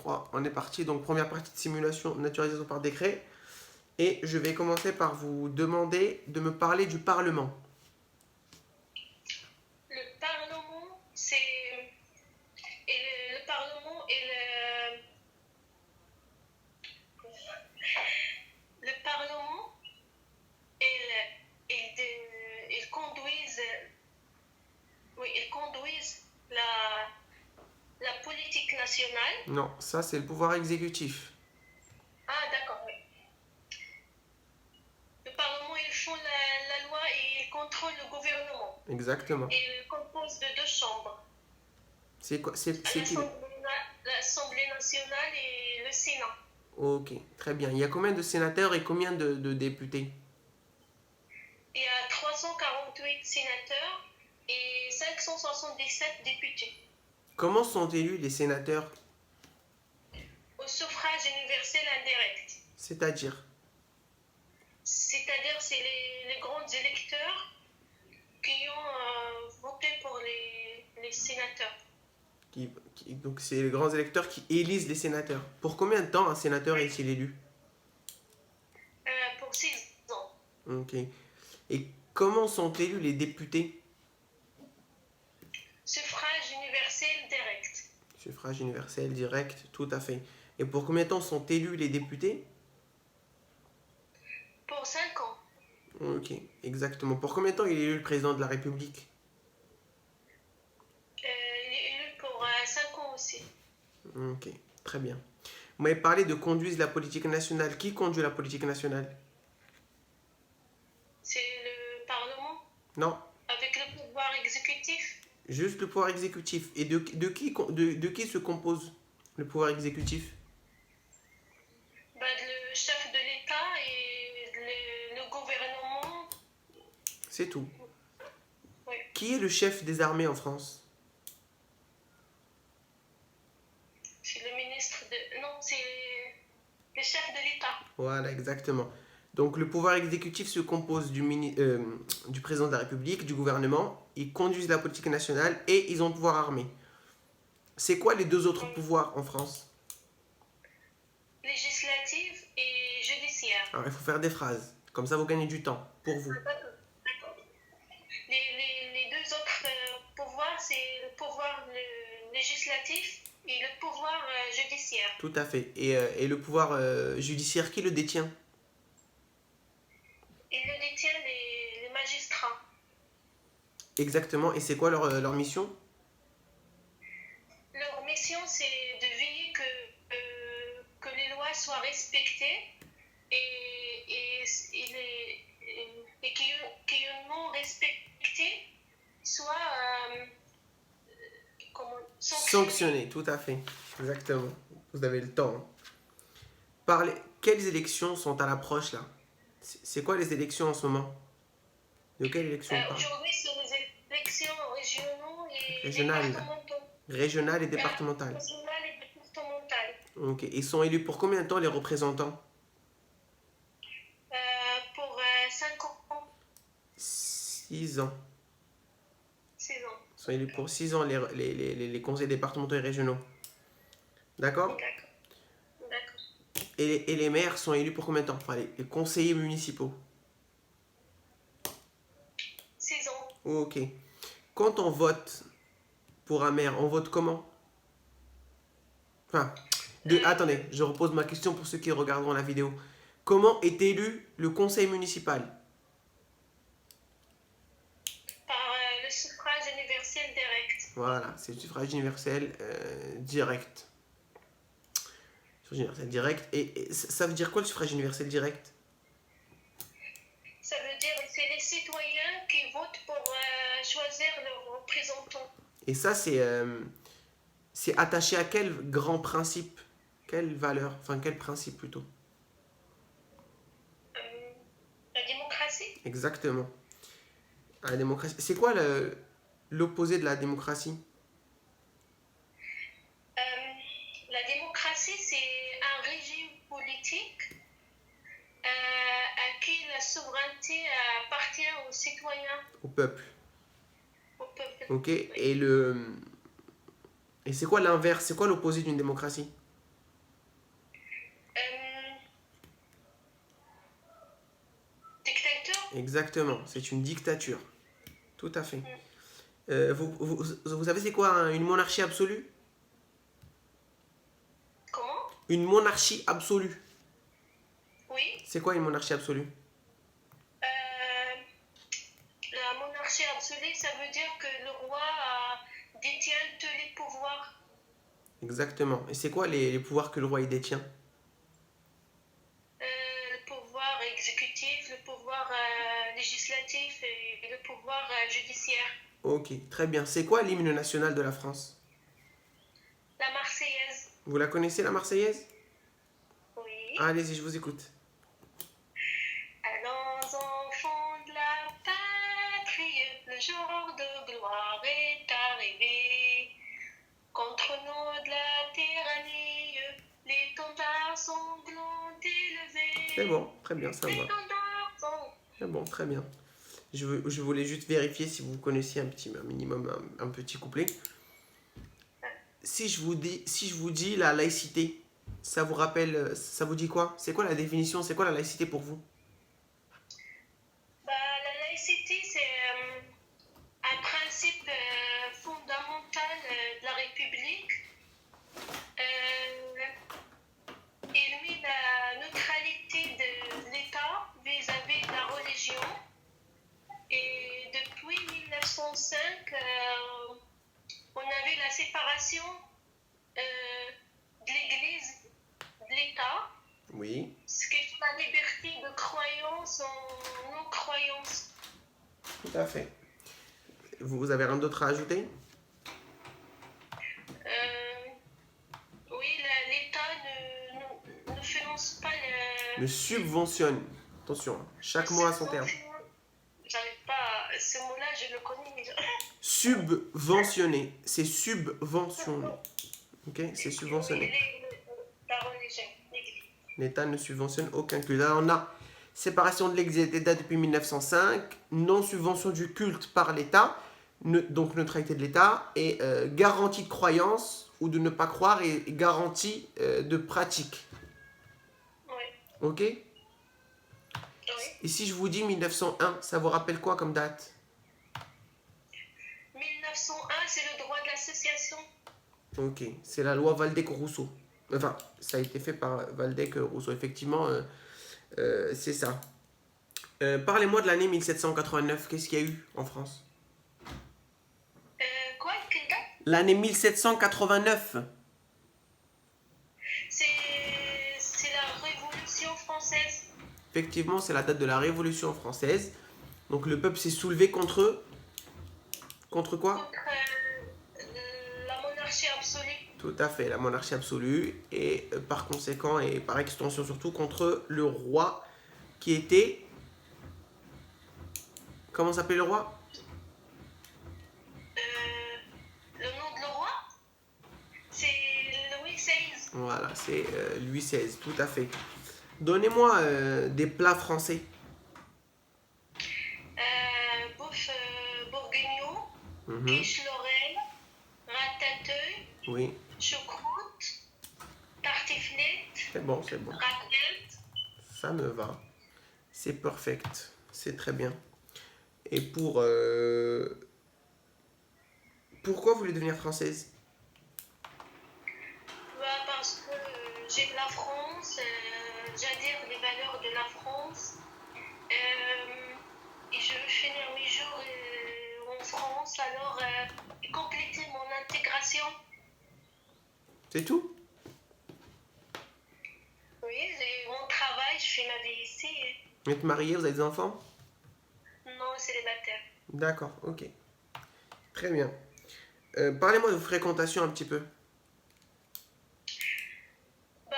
3, on est parti. Donc, première partie de simulation, naturalisation par décret. Et je vais commencer par vous demander de me parler du Parlement. Le Parlement, c'est. Le Parlement et le Parlement, ils conduisent. Oui, ils conduisent la politique nationale. Non, ça c'est le pouvoir exécutif. Ah, d'accord, oui. Le Parlement, ils font la loi et ils contrôlent le gouvernement. Exactement. Ils composent de deux chambres. C'est quoi? C'est qui le... L'Assemblée nationale et le Sénat. Ok, très bien. Il y a combien de sénateurs et combien de députés? Il y a 348 sénateurs et 577 députés. Comment sont élus les sénateurs? Au suffrage universel indirect. C'est-à-dire? C'est-à-dire c'est les grands électeurs qui ont voté pour les sénateurs. Donc c'est les grands électeurs qui élisent les sénateurs. Pour combien de temps un sénateur est-il élu? Pour 6 ans. Ok. Et comment sont élus les députés? Suffrage universel direct. Suffrage universel direct, tout à fait. Et pour combien de temps sont élus les députés? Pour 5 ans. Ok, exactement. Pour combien de temps il est élu le président de la République? Il est élu pour 5 ans aussi. Ok, très bien. Vous m'avez parlé de conduire la politique nationale. Qui conduit la politique nationale? C'est le Parlement Non, avec le pouvoir exécutif. juste le pouvoir exécutif. Et de qui se compose le pouvoir exécutif? Le chef de l'État et le gouvernement. C'est tout. Oui. Qui est le chef des armées en France? C'est le ministre de... Non, c'est le chef de l'État. Voilà, exactement. Donc le pouvoir exécutif se compose du président de la République, du gouvernement. Ils conduisent la politique nationale et ils ont le pouvoir armé. C'est quoi les deux autres pouvoirs en France? Législative et judiciaire. Alors il faut faire des phrases. Comme ça vous gagnez du temps pour vous. D'accord. Les deux autres pouvoirs, c'est le pouvoir législatif et le pouvoir judiciaire. Tout à fait. Et le pouvoir judiciaire, qui le détient? Il le détient les magistrats. Exactement. Et c'est quoi leur mission? Leur mission, c'est de veiller que les lois soient respectées et qui non respectées soient sanctionnées. Tout à fait. Exactement. Vous avez le temps. Quelles élections sont à l'approche là? C'est quoi les élections en ce moment? De quelle élection on parle? Aujourd'hui, c'est les élections régionaux et Régionales. départementaux. Régionales et départementales. Régionales et départementales. Ok. Ils sont élus pour combien de temps les représentants? Pour 5 ans. 6 ans. 6 ans. Ils sont élus pour 6 ans les conseils départementaux et régionaux. D'accord? D'accord. Et les maires sont élus pour combien de temps? Enfin, les conseillers municipaux. 6 ans. Ok. Quand on vote pour un maire, on vote comment? Enfin, attendez, je repose ma question pour ceux qui regarderont la vidéo. Comment est élu le conseil municipal? Par le suffrage universel direct. Voilà, c'est le suffrage universel direct. Suffrage universel direct. Et ça veut dire quoi le suffrage universel direct? Ça veut dire que c'est les citoyens qui votent pour choisir leurs représentants. Et ça, c'est attaché à quel grand principe? Quelle valeur? Enfin, quel principe plutôt? La démocratie. Exactement. La démocratie. C'est quoi l'opposé de la démocratie? La démocratie, c'est un régime politique à qui la souveraineté appartient aux citoyens. Au peuple. Au peuple. Ok. Et c'est quoi l'inverse? C'est quoi l'opposé d'une démocratie? Exactement, c'est une dictature. Tout à fait. Mm. Vous savez c'est quoi une monarchie absolue? Comment? Une monarchie absolue. Oui. C'est quoi une monarchie absolue? Euh, la monarchie absolue, ça veut dire que le roi détient tous les pouvoirs. Exactement. Et c'est quoi les pouvoirs que le roi il détient? Le pouvoir exécutif, le pouvoir législatif et le pouvoir judiciaire. Ok, très bien. C'est quoi l'hymne national de la France? La Marseillaise. Vous la connaissez, la Marseillaise? Oui. Allez-y, je vous écoute. Allons enfants de la patrie, le jour de gloire est arrivé. Contre nous de la tyrannie, l'étendard sanglant élevé. C'est bon, très bien, ça me va. L'étendard sanglant. C'est bon, très bien. Je voulais juste vérifier si vous connaissiez un minimum, un petit couplet. Si je vous dis la laïcité, ça vous rappelle, ça vous dit quoi? C'est quoi la définition? C'est quoi la laïcité pour vous? Bah, la laïcité, c'est un principe fondamental de la République. Euh, il met la neutralité de l'État vis-à-vis de la religion. Et depuis 1905, on avait la séparation de l'Église de l'État, Oui, ce qui fait la liberté de croyance en non-croyance. tout à fait. Vous avez rien d'autre à ajouter? Euh, oui, l'État ne finance pas Le subventionne. Attention, hein, chaque mot a son terme. J'arrive pas. Ce mot-là, je le connais. Mais Subventionné, c'est subventionné. Ok, c'est oui, subventionné. la religion, l'Église. L'État ne subventionne aucun culte. Alors on a séparation de l'Église et de l'État depuis 1905, non-subvention du culte par l'État, donc neutralité de l'État, et garantie de croyance ou de ne pas croire et garantie de pratique. Oui, Ok? oui. Et si je vous dis 1901, ça vous rappelle quoi comme date? 1901, c'est le droit de l'association. Ok, c'est la loi Waldeck-Rousseau. Enfin, ça a été fait par Waldeck-Rousseau, effectivement, c'est ça. Parlez-moi de l'année 1789, qu'est-ce qu'il y a eu en France? Quoi? Quelle date? L'année 1789. C'est la Révolution française. Effectivement, c'est la date de la Révolution française. Donc le peuple s'est soulevé contre... Contre quoi? Contre la monarchie absolue. Tout à fait, la monarchie absolue. Et par conséquent, et par extension surtout, contre le roi qui était... Comment s'appelait le roi? Le nom de le roi, c'est Louis XVI. Voilà, c'est Louis XVI, tout à fait. Donnez-moi des plats français. Bouffe bourguignon, Mhm. quiche Lorraine, ratatouille, Oui, choucroute, tartiflette, c'est bon, c'est bon. raclette. Ça me va. C'est perfect. C'est très bien. Et pourquoi vous voulez devenir française? Bah, parce que j'aime la France, j'adhère les valeurs de la France. Et je veux finir mes jours en France, alors compléter mon intégration. C'est tout? Oui, j'ai mon travail, je fais ma vie ici. Vous êtes marié, vous avez des enfants? Non, célibataire. D'accord, ok. Très bien. Parlez-moi de vos fréquentations un petit peu. Bah,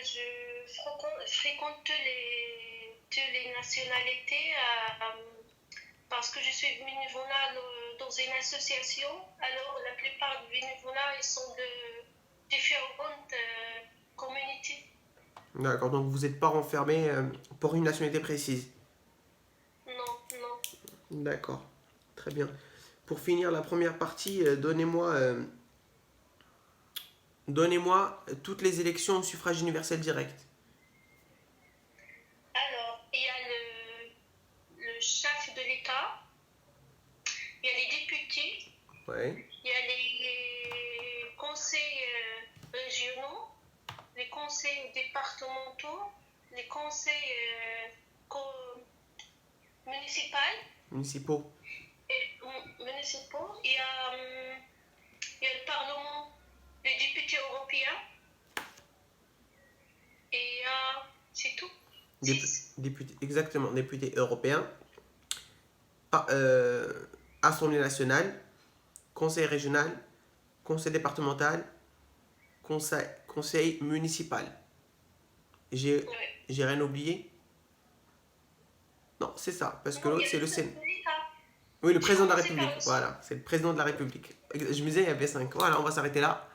je fréquente toutes les nationalités parce que je suis bénévolat dans une association. Alors, la plupart des bénévolats, ils sont de différentes communautés. D'accord, donc vous n'êtes pas renfermé pour une nationalité précise. Non, non. D'accord, très bien. Pour finir la première partie, donnez-moi toutes les élections au suffrage universel direct. Alors, il y a le y a les députés, Ouais. il y a les conseils régionaux, les conseils départementaux, les conseils municipaux, Municipaux. municipaux. Il y a le Parlement, les députés européens, et c'est tout. Six. Députés, exactement, députés européens, Assemblée nationale, conseil régional, conseil départemental, conseil municipal. J'ai Ouais. j'ai rien oublié? Non, c'est ça, parce que Non, il y l'autre, a c'est le le chef Sénat. de l'État. Oui, le J'ai président de la commencé par République. le chef. Voilà, c'est le président de la République. Je me disais, il y avait 5. Voilà, on va s'arrêter là.